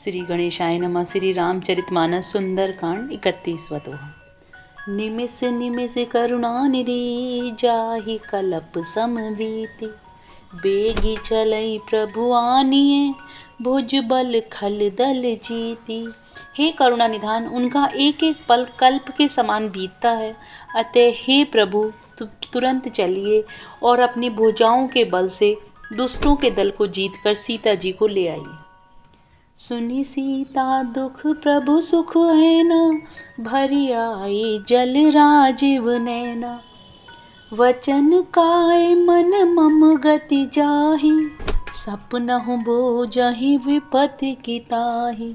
श्री गणेशाय नमः। श्री रामचरितमानस सुंदरकांड 31वां दोहा। निमिष निमिष करुणानिधि जाहि कलप समवीति, बेगी चलई प्रभु आनिए भुज बल खल दल जीती। हे करुणा निधान, उनका एक एक पल कल्प के समान बीतता है, अतः हे प्रभु तुरंत चलिए और अपनी भुजाओं के बल से दुष्टों के दल को जीतकर सीता जी को ले आइए। सुनी सीता दुख प्रभु सुख है ना, भरी आए जल राजीव नैना। वचन काय मन मम गति जाहि, सपनहु बोझहि विपत्ति की ताहि।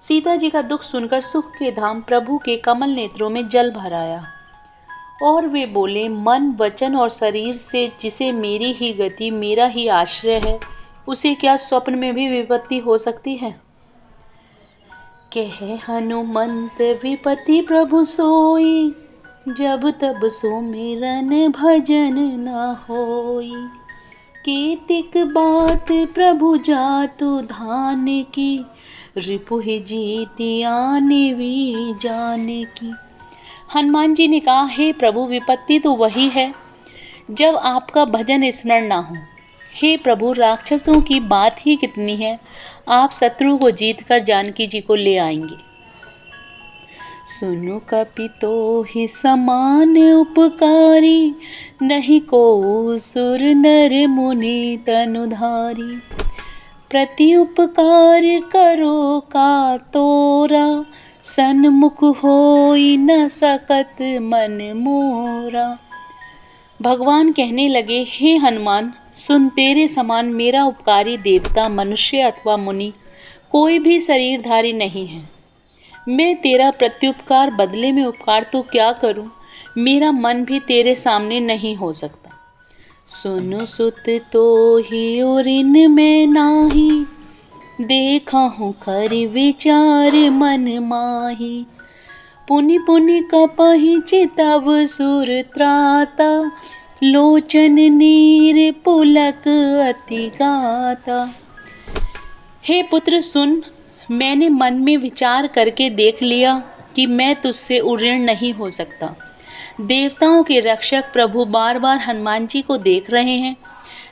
सीता जी का दुख सुनकर सुख के धाम प्रभु के कमल नेत्रों में जल भर आया और वे बोले, मन वचन और शरीर से जिसे मेरी ही गति मेरा ही आश्रय है, उसे क्या स्वप्न में भी विपत्ति हो सकती है। कहे हनुमंत विपत्ति प्रभु सोई, जब तब सुमिरन भजन न होई। केतिक बात प्रभु जातु धान की, रिपुहि जीति आने भी जाने की। हनुमान जी ने कहा, हे प्रभु, विपत्ति तो वही है जब आपका भजन स्मरण ना हो। हे प्रभु, राक्षसों की बात ही कितनी है, आप शत्रु को जीतकर जानकी जी को ले आएंगे। सुनु कपितो ही समान उपकारी, नहीं को सुर नर मुनि तनुधारी। प्रति उपकार करो का तोरा, सन्मुख होई न सकत मन मोरा। भगवान कहने लगे, हे हनुमान, सुन, तेरे समान मेरा उपकारी देवता, मनुष्य अथवा मुनि कोई भी शरीरधारी नहीं है। मैं तेरा प्रत्युपकार बदले में उपकार तो क्या करूं, मेरा मन भी तेरे सामने नहीं हो सकता। सुनु सुत तो ही और इन में नाही, देखा हूँ खरी विचार मन माही। पुनि पुनि कपहि चितव सुर त्राता, लोचन नीर पुलक अति गाता। हे पुत्र सुन, मैंने मन में विचार करके देख लिया कि मैं तुझसे उऋण नहीं हो सकता। देवताओं के रक्षक प्रभु बार बार हनुमान जी को देख रहे हैं,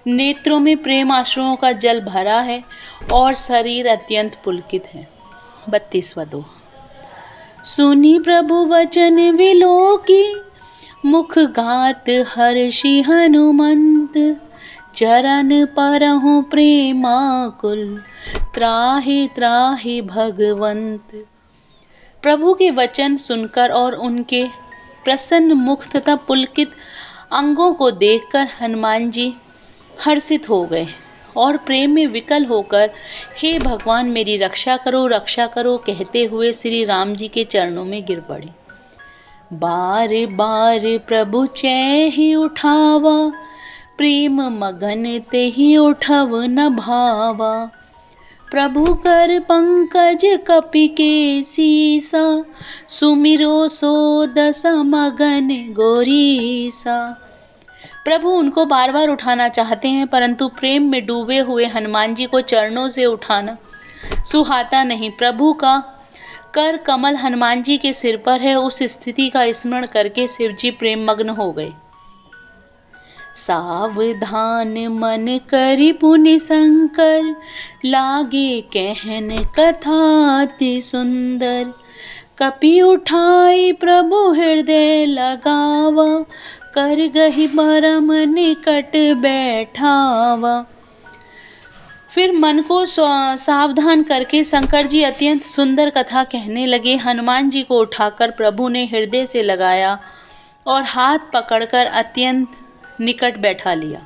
नेत्रों में प्रेम आश्रुओं का जल भरा है और शरीर अत्यंत पुलकित है। 32वां दोहा। सुनी प्रभु वचन विलोकी, मुख गात हर्षि हनुमंत। चरण परहु प्रेमाकुल, त्राहि त्राहि भगवंत। प्रभु के वचन सुनकर और उनके प्रसन्न मुख तथा पुलकित अंगों को देखकर हनुमान जी हर्षित हो गए और प्रेम में विकल होकर, हे भगवान, मेरी रक्षा करो कहते हुए श्री राम जी के चरणों में गिर पड़े। बार बार प्रभु चै ही उठावा, प्रेम मगन ते ही उठव न भावा। प्रभु कर पंकज कपि के सीसा, सुमिरो सो दस मगन गोरीसा। प्रभु उनको बार बार उठाना चाहते हैं, परंतु प्रेम में डूबे हुए हनुमान जी को चरणों से उठाना सुहाता नहीं। प्रभु का कर कमल हनुमान जी के सिर पर है, उस स्थिति का स्मरण करके शिवजी प्रेम मग्न हो गए। सावधान मन करि पुनि शंकर, लागे कहन कथा अति सुंदर। कपि उठाई प्रभु हृदय लगावा, कर गही परम निकट बैठावा। फिर मन को सावधान करके शंकर जी अत्यंत सुंदर कथा कहने लगे। हनुमान जी को उठाकर प्रभु ने हृदय से लगाया और हाथ पकड़कर अत्यंत निकट बैठा लिया।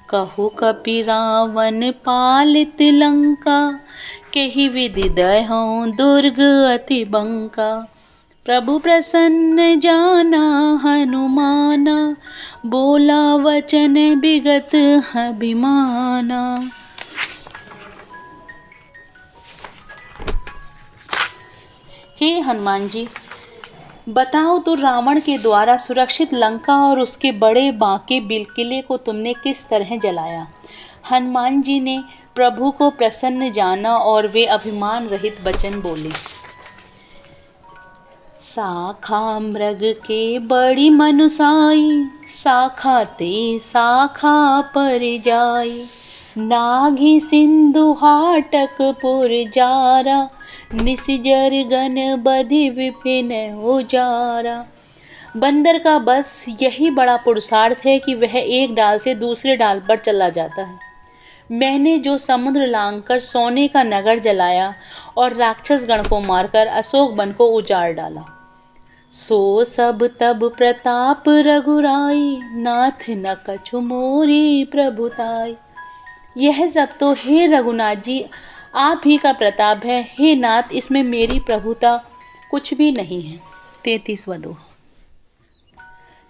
कहु कपि रावण पालित लंका, केहि विधि दहौं दुर्ग अति बंका। प्रभु प्रसन्न जाना हनुमाना, बोला वचन विगत अभिमाना। हे हनुमान जी, बताओ तो रावण के द्वारा सुरक्षित लंका और उसके बड़े बांके किले को तुमने किस तरह जलाया। हनुमान जी ने प्रभु को प्रसन्न जाना और वे अभिमान रहित वचन बोले। शाखा मृग के बड़ी मनुसाई, शाखा ते शाखा पर जाई। नागी सिंधु हाटक पुर जारा, निसिजर गण बधि विपिन उजारा। बंदर का बस यही बड़ा पुरुषार्थ है कि वह एक डाल से दूसरे डाल पर चला जाता है। मैंने जो समुद्र लांघकर सोने का नगर जलाया और राक्षस गण को मारकर अशोक वन को उजाड़ डाला, सो सब तब प्रताप रघुराई, नाथ न कछु मोरी प्रभुताई। यह सब तो हे रघुनाथ जी आप ही का प्रताप है, हे नाथ इसमें मेरी प्रभुता कुछ भी नहीं है। 33वां दोहा।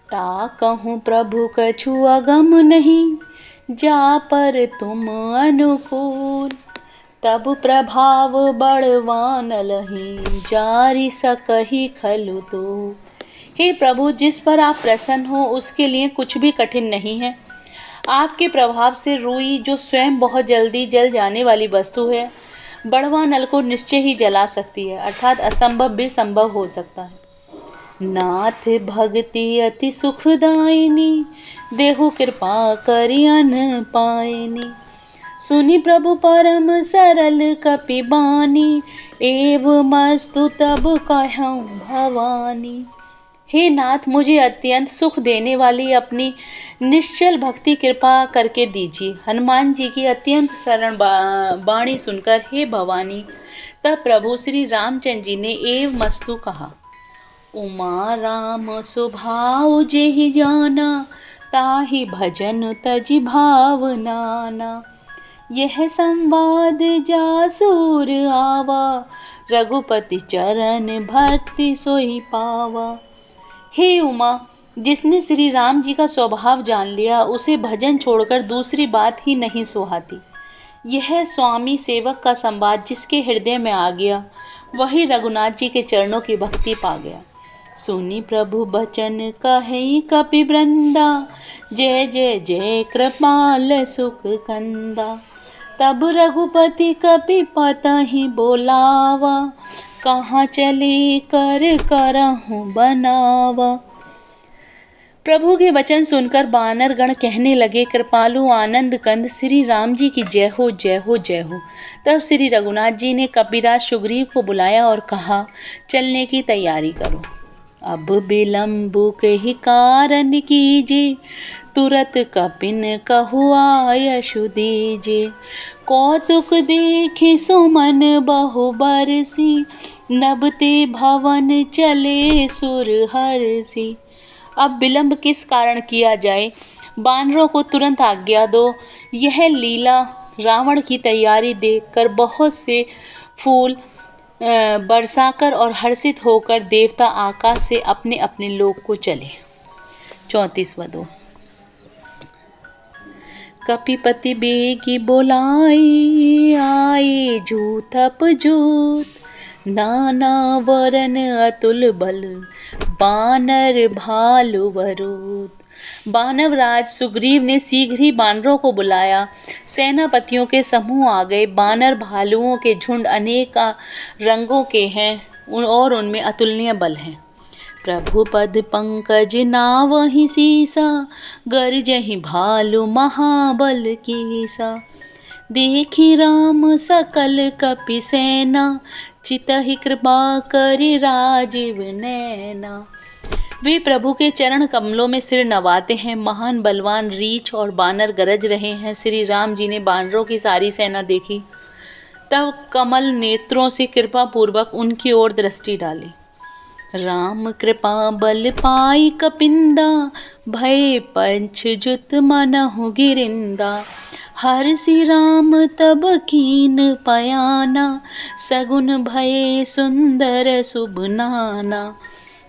ता कहूँ प्रभु कछु अगम नहीं, जा पर तुम अनुकूल। तब प्रभाव बड़वान लही, जारी सकही खलु तो। हे प्रभु जिस पर आप प्रसन्न हो उसके लिए कुछ भी कठिन नहीं है। आपके प्रभाव से रुई जो स्वयं बहुत जल्दी जल जाने वाली वस्तु है, बड़वा नल को निश्चय ही जला सकती है, अर्थात असंभव भी संभव हो सकता है। नाथ भक्ति अति सुखदायिनी, देहु कृपा करि अन पायनी। सुनि प्रभु परम सरल कपि बानी, एवमस्तु तब कहऊँ भवानी। हे नाथ मुझे अत्यंत सुख देने वाली अपनी निश्चल भक्ति कृपा करके दीजिए। हनुमान जी की अत्यंत सरल वाणी सुनकर हे भवानी, तब प्रभु श्री रामचंद्र जी ने एवमस्तु कहा। उमा राम स्वभाव जेहि जाना, ताहि भजन तजि भावनाना। यह संवाद जासूर आवा, रघुपति चरण भक्ति सोई पावा। हे उमा, जिसने श्री राम जी का स्वभाव जान लिया उसे भजन छोड़कर दूसरी बात ही नहीं सुहाती। यह स्वामी सेवक का संवाद जिसके हृदय में आ गया वही रघुनाथ जी के चरणों की भक्ति पा गया। सुनी प्रभु बचन कहे कपि वृंदा, जय जय जय कृपाल सुख कंदा। तब रघुपति कपि पतहि बोलावा, कहाँ चले कर करहूँ बनावा। प्रभु के वचन सुनकर बानर गण कहने लगे, कृपालु आनंद कंद श्री राम जी की जय हो जय हो जय हो। तब श्री रघुनाथ जी ने कपिराज सुग्रीव को बुलाया और कहा, चलने की तैयारी करो। अब विलम्बु कहि कारण कीजे, तुरत कपिन कहु आयशु दीजे। कौतुक देखे सुमन बहु बरसी, नबते भवन चले सुर हरसी। अब विलंब किस कारण किया जाए, बानरों को तुरंत आज्ञा दो। यह लीला रावण की तैयारी देखकर बहुत से फूल बरसाकर और हर्षित होकर देवता आकाश से अपने अपने लोक को चले। 34वां दोहा। कपिपति बेगी बोलाई, आए जूथप जूत। नाना वरन अतुल बल, बानर भालु वरूद। बानवराज सुग्रीव ने शीघ्र ही बानरों को बुलाया। सेनापतियों के समूह आ गए। बानर भालुओं के झुंड अनेक रंगों के हैं और उनमें अतुलनीय बल है। प्रभु पद पंकज नावहि सीसा, गरजहि भालु महाबल कीसा। देखी राम सकल कपि सेना, चितहि कृपा करि राजीव नैना। वे प्रभु के चरण कमलों में सिर नवाते हैं। महान बलवान रीछ और बानर गरज रहे हैं। श्री राम जी ने बानरों की सारी सेना देखी, तब कमल नेत्रों से कृपा पूर्वक उनकी ओर दृष्टि डाली। राम कृपा बल पाई कपिंदा, भय पंच जुत मनहु गिरिंदा। हर्षि राम तब कीन पयाना, सगुन भये सुंदर शुभ नाना।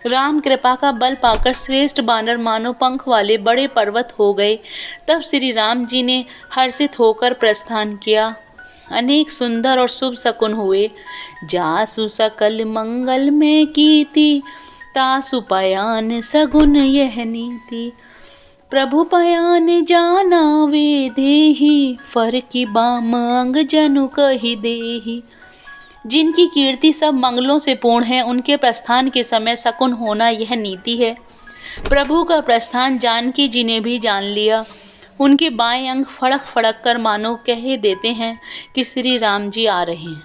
राम कृपा का बल पाकर श्रेष्ठ बानर मानो पंख वाले बड़े पर्वत हो गए। तब श्री राम जी ने हर्षित होकर प्रस्थान किया। अनेक सुंदर और शुभ शकुन हुए। जासु सकल मंगल में कीति, तासु पयान सगुन यह नीति। प्रभु पयान जाना वे देही, फर की बाम अंग जनु कही देही। जिनकी कीर्ति सब मंगलों से पूर्ण है, उनके प्रस्थान के समय शकुन होना यह नीति है। प्रभु का प्रस्थान जानकी जी ने भी जान लिया। उनके बाएं अंग फड़क फड़क कर मानो कह देते हैं कि श्री राम जी आ रहे हैं।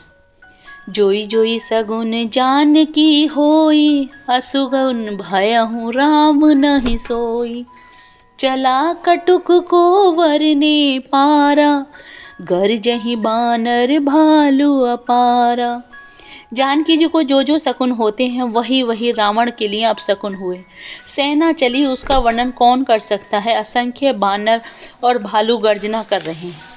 जोई जोई सगुन जानकी होई, असुगुन भयहु राम नहीं सोई। चला कटुक को वरने पारा, गरजहि बानर भालू अपारा। जानकी जी को जो जो शकुन होते हैं वही वही रावण के लिए अपशकुन हुए। सेना चली, उसका वर्णन कौन कर सकता है। असंख्य बानर और भालू गर्जना कर रहे हैं।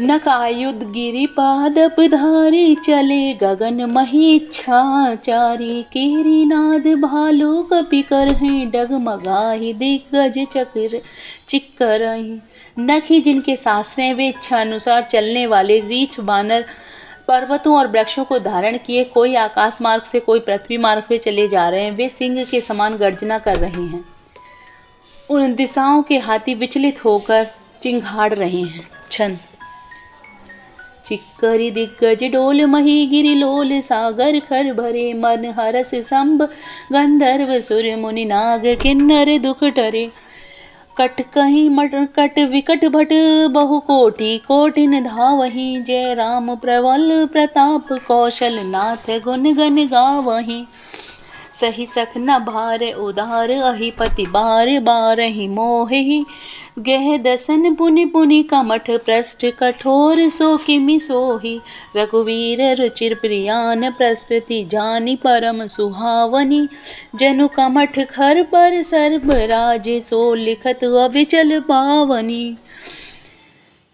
नकायुध गिरिपादप धारी, चले गगन महीच्छाचारी। कीरीनाद भालू कपि करहि, डगमगाहि दिग्गज चक्र चिक्करहि। नखी जिनके सासरे वे इच्छा अनुसार चलने वाले रीछ बानर पर्वतों और वृक्षों को धारण किए, कोई आकाश मार्ग से कोई पृथ्वी मार्ग पे चले जा रहे हैं। वे सिंह के समान गर्जना कर रहे हैं। उन दिशाओं के हाथी विचलित होकर चिंघाड़ रहे हैं। छंद। चिक्करी दिग्गज डोल मही, गिरि लोल सागर खर भरे। मन हरस संभ गंधर्व सुर मुनि नाग, किन्नर दुख टरे। कट कहीं मट कट विकट भट, बहु कोटि कोटिन धावहि। जय राम प्रबल प्रताप, कौशल नाथ गुण गण गावहि। सही सख न भार उदार, अहिपति बार बारहि मोहि। गह दसन पुनि पुनि कमठ, पृष्ठ कठोर सो किमि सोहि। रघुवीर रुचिर प्रियान, प्रस्तुति जानि परम सुहावनी। जनु कमठ खर पर सर्ब राज, सो लिखत अविचल पावनी।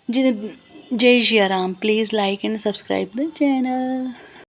जय Shri Ram. Please like and subscribe the channel.